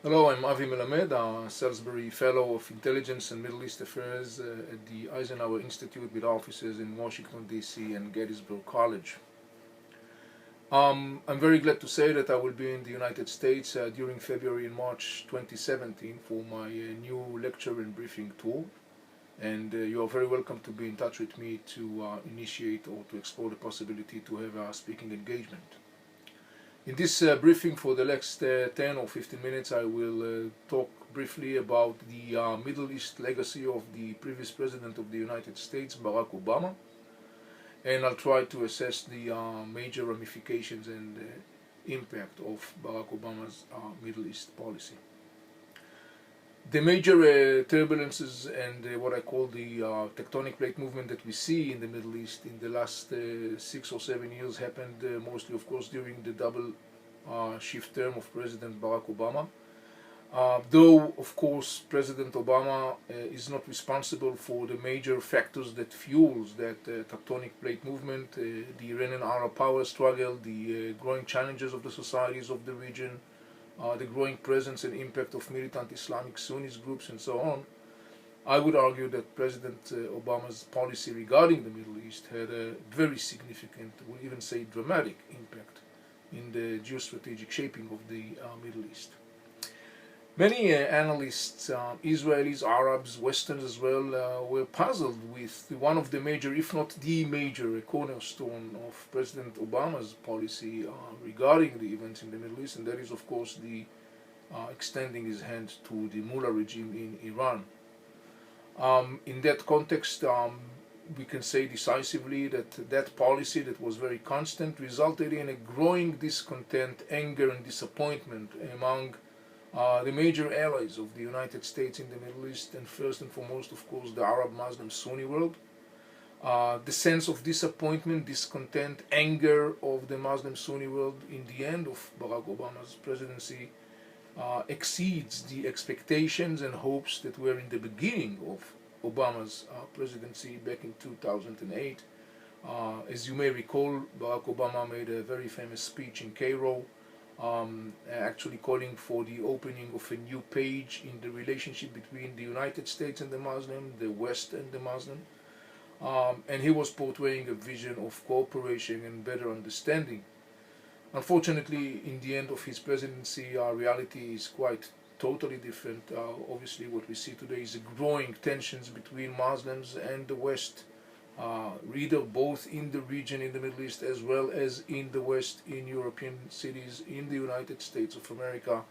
Hello, I'm Avi Melamed, a Salisbury Fellow of Intelligence and Middle East Affairs at the Eisenhower Institute with offices in Washington, D.C. and Gettysburg College. I'm very glad to say that I will be in the United States during February and March 2017 for my new lecture and briefing tour. And you are very welcome to be in touch with me to initiate or to explore the possibility to have a speaking engagement. In this briefing for the next 10 or 15 minutes, I will talk briefly about the Middle East legacy of the previous President of the United States, Barack Obama, and I'll try to assess the major ramifications and impact of Barack Obama's Middle East policy. The major turbulences and what I call the tectonic plate movement that we see in the Middle East in the last 6 or 7 years happened mostly, of course, during the double shift term of President Barack Obama. Though, of course, President Obama is not responsible for the major factors that fuels that tectonic plate movement, the Iranian-Arab power struggle, the growing challenges of the societies of the region, the growing presence and impact of militant Islamic Sunnist groups and so on, I would argue that President Obama's policy regarding the Middle East had a very significant, we would even say dramatic impact in the geostrategic shaping of the Middle East. Many analysts, Israelis, Arabs, Westerns as well, were puzzled with one of the major, if not the major, cornerstone of President Obama's policy regarding the events in the Middle East, and that is, of course, the extending his hand to the mullah regime in Iran. In that context, we can say decisively that that policy that was very constant resulted in a growing discontent, anger, and disappointment among the major allies of the United States in the Middle East, and first and foremost, of course, the Arab Muslim Sunni world. The sense of disappointment, discontent, anger of the Muslim Sunni world in the end of Barack Obama's presidency exceeds the expectations and hopes that were in the beginning of Obama's presidency back in 2008. As you may recall, Barack Obama made a very famous speech in Cairo, actually calling for the opening of a new page in the relationship between the United States and the Muslim, the West and the Muslim. And he was portraying a vision of cooperation and better understanding. Unfortunately, in the end of his presidency, our reality is quite totally different. Obviously, what we see today is a growing tensions between Muslims and the West, either both in the region in the Middle East as well as in the West, in European cities, in the United States of America.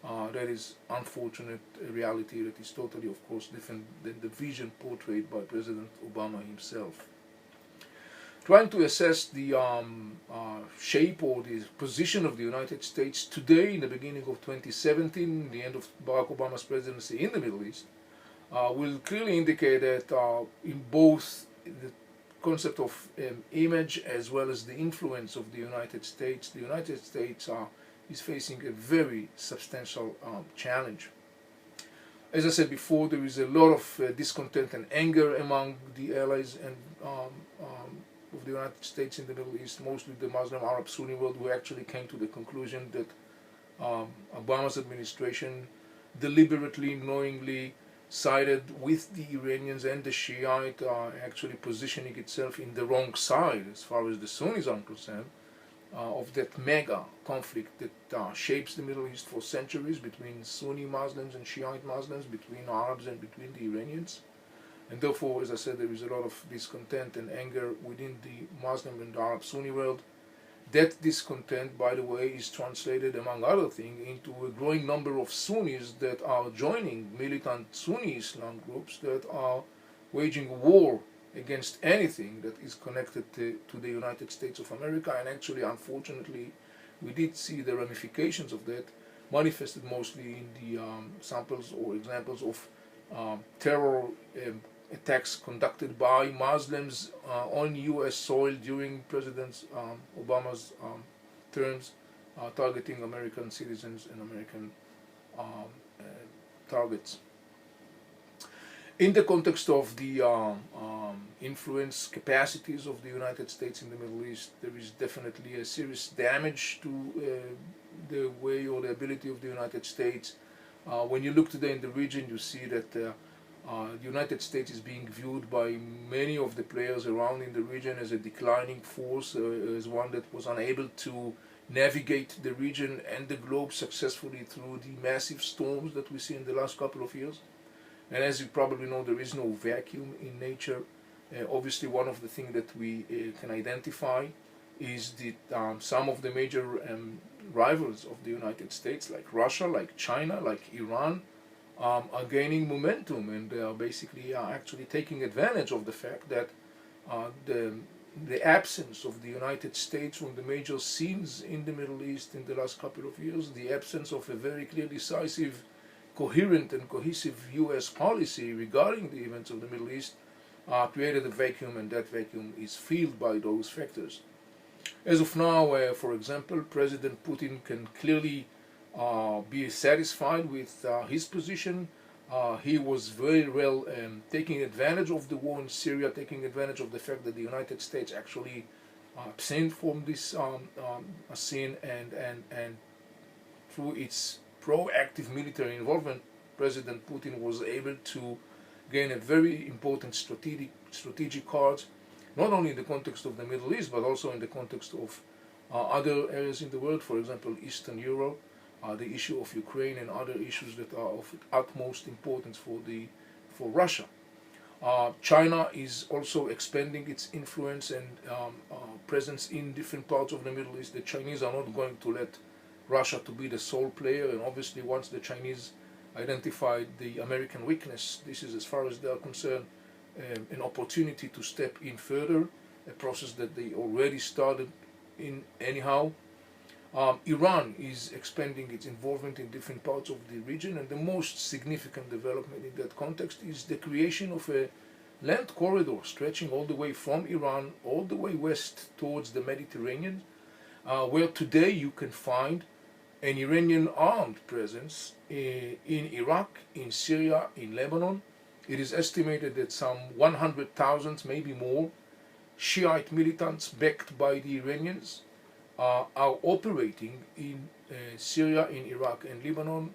That is unfortunate reality that is totally, of course, different than the vision portrayed by President Obama himself. Trying to assess the shape or the position of the United States today in the beginning of 2017, the end of Barack Obama's presidency in the Middle East, will clearly indicate that in both the concept of image as well as the influence of the United States is facing a very substantial challenge. As I said before, there is a lot of discontent and anger among the allies and of the United States in the Middle East, mostly the Muslim Arab Sunni world, who actually came to the conclusion that Obama's administration deliberately, knowingly sided with the Iranians and the Shiite, actually positioning itself in the wrong side as far as the Sunnis are concerned, of that mega conflict that shapes the Middle East for centuries between Sunni Muslims and Shiite Muslims, between Arabs and between the Iranians. And therefore, as I said, there is a lot of discontent and anger within the Muslim and Arab Sunni world. That discontent, by the way, is translated, among other things, into a growing number of Sunnis that are joining militant Sunni Islam groups that are waging war against anything that is connected to the United States of America. And actually, unfortunately, we did see the ramifications of that manifested mostly in the samples or examples of terror attacks conducted by Muslims on U.S. soil during President Obama's terms, targeting American citizens and American targets. In the context of the influence capacities of the United States in the Middle East, there is definitely a serious damage to the way or the ability of the United States When you look today in the region, you see that the United States is being viewed by many of the players around in the region as a declining force, as one that was unable to navigate the region and the globe successfully through the massive storms that we see in the last couple of years. And as you probably know, there is no vacuum in nature. Obviously, one of the things that we can identify is that some of the major rivals of the United States, like Russia, like China, like Iran, are gaining momentum, and they are basically actually taking advantage of the fact that the absence of the United States from the major scenes in the Middle East in the last couple of years, the absence of a very clear, decisive, coherent and cohesive US policy regarding the events of the Middle East created a vacuum, and that vacuum is filled by those factors. As of now, for example, President Putin can clearly be satisfied with his position. He was very well taking advantage of the war in Syria, taking advantage of the fact that the United States actually abstained from this scene, and through its proactive military involvement, President Putin was able to gain a very important strategic card, not only in the context of the Middle East, but also in the context of other areas in the world, for example, Eastern Europe, the issue of Ukraine, and other issues that are of utmost importance for Russia. China is also expanding its influence and presence in different parts of the Middle East. The Chinese are not going to let Russia to be the sole player, and obviously once the Chinese identified the American weakness, this is, as far as they are concerned, an opportunity to step in further, a process that they already started in anyhow. Iran is expanding its involvement in different parts of the region, and the most significant development in that context is the creation of a land corridor stretching all the way from Iran all the way west towards the Mediterranean, where today you can find an Iranian armed presence in Iraq, in Syria, in Lebanon. It is estimated that some 100,000, maybe more, Shiite militants backed by the Iranians are operating in Syria, in Iraq, and Lebanon.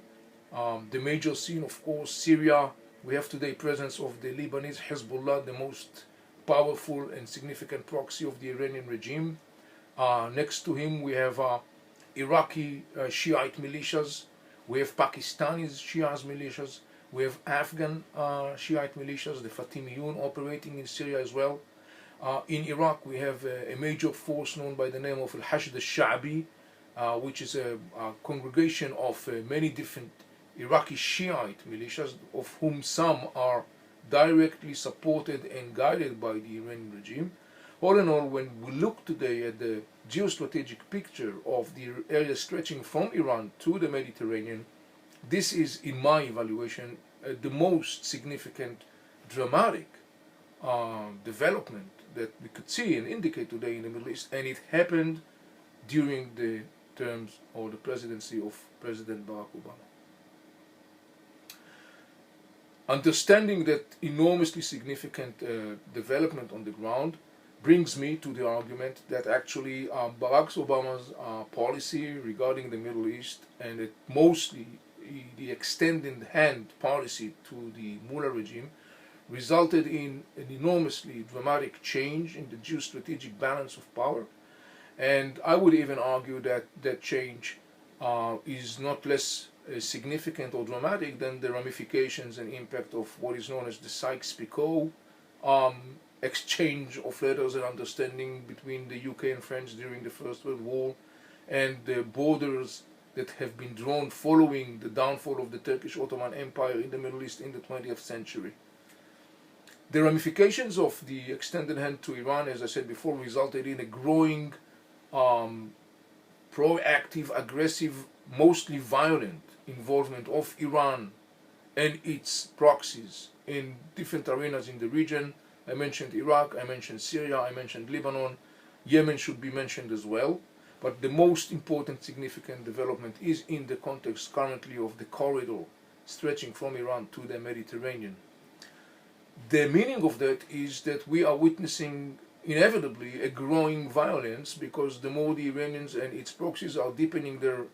The major scene, of course, Syria. We have today presence of the Lebanese Hezbollah, the most powerful and significant proxy of the Iranian regime. Next to him, we have Iraqi Shiite militias. We have Pakistani Shiite militias. We have Afghan Shiite militias, the Fatimiyun, operating in Syria as well. In Iraq, we have a major force known by the name of Al-Hashd al-Sha'bi, which is a congregation of many different Iraqi Shiite militias, of whom some are directly supported and guided by the Iranian regime. All in all, when we look today at the geostrategic picture of the area stretching from Iran to the Mediterranean, this is, in my evaluation, the most significant, dramatic development that we could see and indicate today in the Middle East, and it happened during the terms or the presidency of President Barack Obama. Understanding that enormously significant development on the ground brings me to the argument that actually Barack Obama's policy regarding the Middle East, and it mostly the extended hand policy to the Mullah regime, resulted in an enormously dramatic change in the geostrategic balance of power. And I would even argue that that change is not less significant or dramatic than the ramifications and impact of what is known as the Sykes-Picot exchange of letters and understanding between the UK and France during the First World War, and the borders that have been drawn following the downfall of the Turkish Ottoman Empire in the Middle East in the 20th century. The ramifications of the extended hand to Iran, as I said before, resulted in a growing, proactive, aggressive, mostly violent involvement of Iran and its proxies in different arenas in the region. I mentioned Iraq, I mentioned Syria, I mentioned Lebanon. Yemen should be mentioned as well. But the most important significant development is in the context currently of the corridor stretching from Iran to the Mediterranean. The meaning of that is that we are witnessing inevitably a growing violence, because the more the Iranians and its proxies are deepening their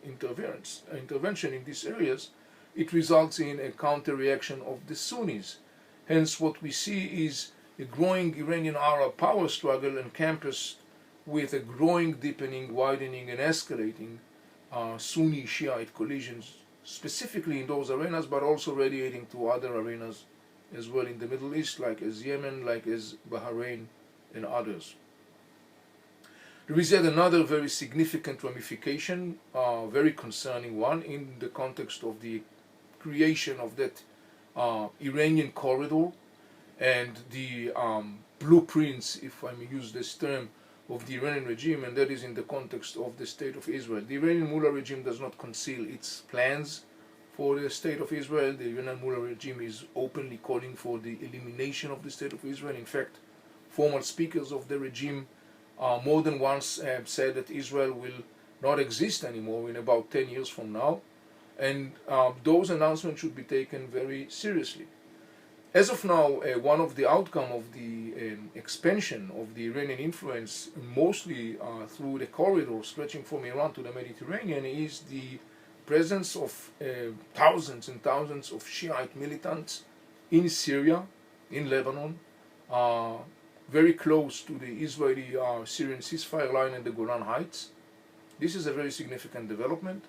intervention in these areas, it results in a counter-reaction of the Sunnis. Hence, what we see is a growing Iranian-Arab power struggle encompassed with a growing, deepening, widening, and escalating Sunni-Shiite collisions, specifically in those arenas, but also radiating to other arenas as well in the Middle East, like as Yemen, like as Bahrain, and others. There is yet another very significant ramification, very concerning one, in the context of the creation of that Iranian corridor and the blueprints, if I may use this term, of the Iranian regime, and that is in the context of the State of Israel. The Iranian Mullah regime does not conceal its plans for the State of Israel. The Iranian Mullah regime is openly calling for the elimination of the State of Israel. In fact, formal speakers of the regime more than once have said that Israel will not exist anymore in about 10 years from now, and those announcements should be taken very seriously. As of now, one of the outcomes of the expansion of the Iranian influence, mostly through the corridor stretching from Iran to the Mediterranean, is the presence of thousands and thousands of Shiite militants in Syria, in Lebanon, very close to the Israeli-Syrian ceasefire line and the Golan Heights. This is a very significant development.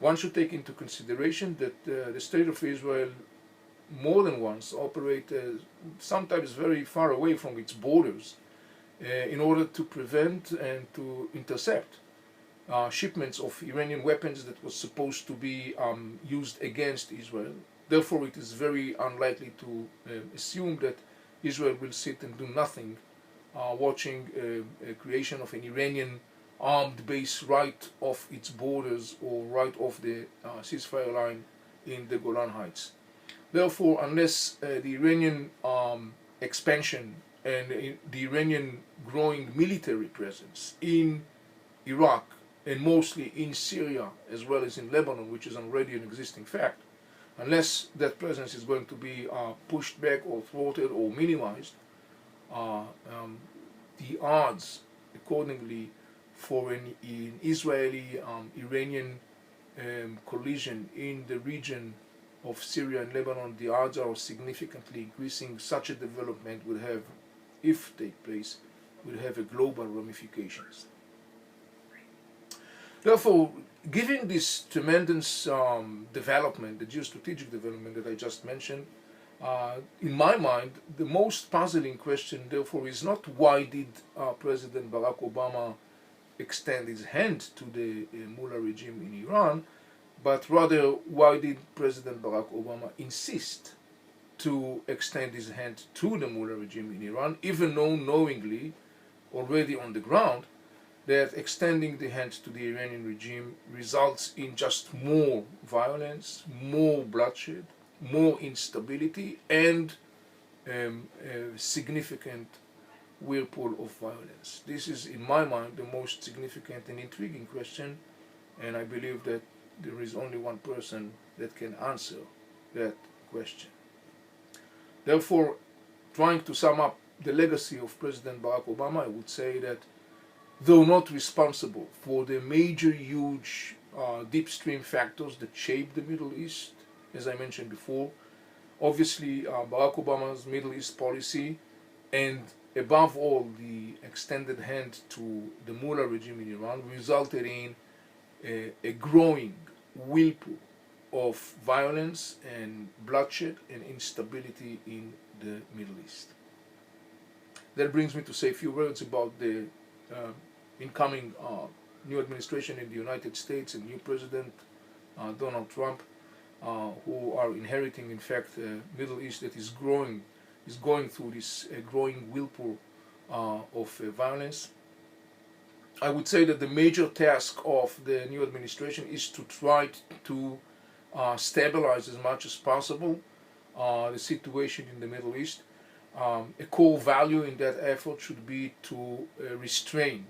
One should take into consideration that the State of Israel more than once operate sometimes very far away from its borders in order to prevent and to intercept shipments of Iranian weapons that was supposed to be used against Israel. Therefore, it is very unlikely to assume that Israel will sit and do nothing watching a creation of an Iranian armed base right off its borders or right off the ceasefire line in the Golan Heights. Therefore, unless the Iranian expansion and the Iranian growing military presence in Iraq and mostly in Syria as well as in Lebanon, which is already an existing fact, unless that presence is going to be pushed back or thwarted or minimized, the odds accordingly for an Israeli-Iranian collision in the region of Syria and Lebanon, the odds are significantly increasing. Such a development would have, if take place, would have a global ramifications. Therefore, given this tremendous development, the geostrategic development that I just mentioned, in my mind, the most puzzling question, therefore, is not why did President Barack Obama extend his hand to the Mullah regime in Iran, but rather why did President Barack Obama insist to extend his hand to the Mullah regime in Iran, even though knowingly, already on the ground, that extending the hand to the Iranian regime results in just more violence, more bloodshed, more instability, and a significant whirlpool of violence. This is, in my mind, the most significant and intriguing question, and I believe that there is only one person that can answer that question. Therefore, trying to sum up the legacy of President Barack Obama, I would say that though not responsible for the major, huge, deep stream factors that shape the Middle East, as I mentioned before, obviously Barack Obama's Middle East policy and above all the extended hand to the Mullah regime in Iran resulted in a growing whirlpool of violence and bloodshed and instability in the Middle East. That brings me to say a few words about the incoming new administration in the United States and new President Donald Trump, who are inheriting, in fact, a Middle East that is going through this growing whirlpool of violence. I would say that the major task of the new administration is to try to stabilize as much as possible the situation in the Middle East. A core value in that effort should be to restrain,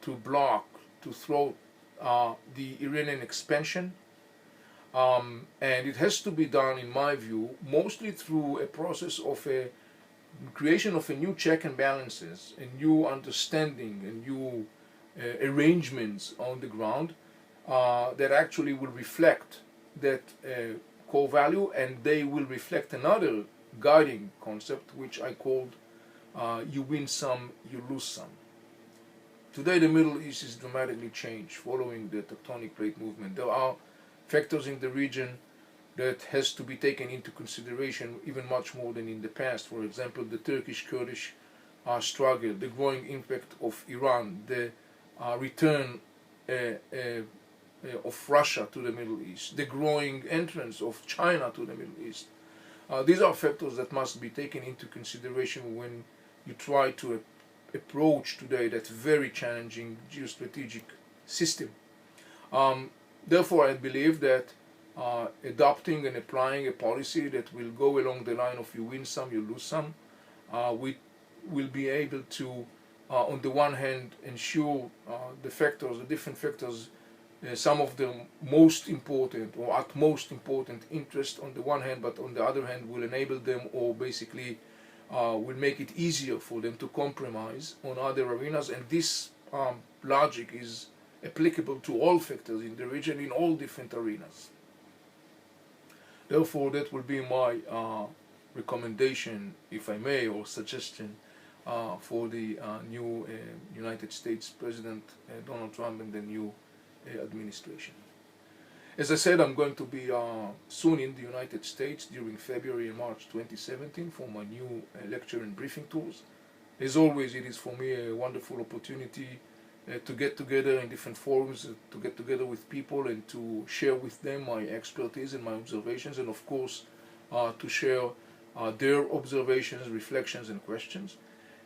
to block, to thwart the Iranian expansion. And it has to be done, in my view, mostly through a process of a creation of a new check and balances, a new understanding, a new arrangements on the ground that actually will reflect that core value, and they will reflect another guiding concept, which I called you win some, you lose some. Today the Middle East is dramatically changed following the tectonic plate movement. There are factors in the region that has to be taken into consideration even much more than in the past. For example, the Turkish-Kurdish struggle, the growing impact of Iran, the return of Russia to the Middle East, the growing entrance of China to the Middle East. These are factors that must be taken into consideration when you try to approach today that very challenging geostrategic system. Therefore, I believe that adopting and applying a policy that will go along the line of you win some, you lose some, we will be able to, on the one hand, ensure the different factors, some of the most important or at most important interest on the one hand, but on the other hand will enable them, or basically will make it easier for them to compromise on other arenas. And this logic is applicable to all factors in the region in all different arenas. Therefore, that will be my recommendation, if I may, or suggestion for the new United States President Donald Trump and the new administration. As I said, I'm going to be soon in the United States during February and March 2017 for my new lecture and briefing tours. As always, it is for me a wonderful opportunity to get together in different forums, to get together with people and to share with them my expertise and my observations, and of course to share their observations, reflections and questions.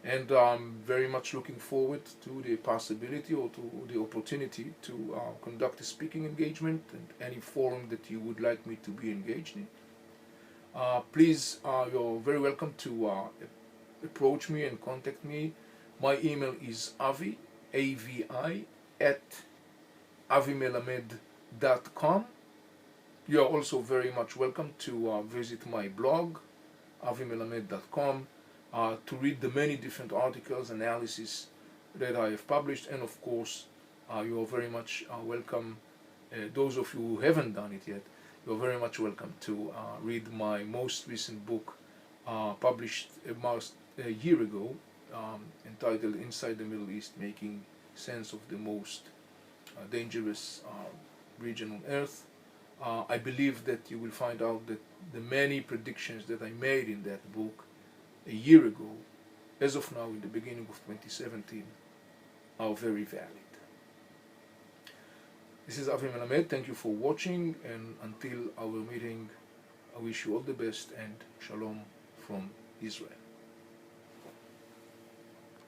And I'm very much looking forward to the possibility or to the opportunity to conduct a speaking engagement and any forum that you would like me to be engaged in. Please, you're very welcome to approach me and contact me. My email is Avi, A-V-I, at avimelamed.com. You are also very much welcome to visit my blog, avimelamed.com, to read the many different articles, analysis that I have published, and of course you are very much welcome, those of you who haven't done it yet, you are very much welcome to read my most recent book, published about a year ago, entitled Inside the Middle East, Making Sense of the Most Dangerous Region on Earth. I believe that you will find out that the many predictions that I made in that book a year ago, as of now in the beginning of 2017, are very valid. This is Avi Melamed. Thank you for watching, and until our meeting, I wish you all the best and shalom from Israel.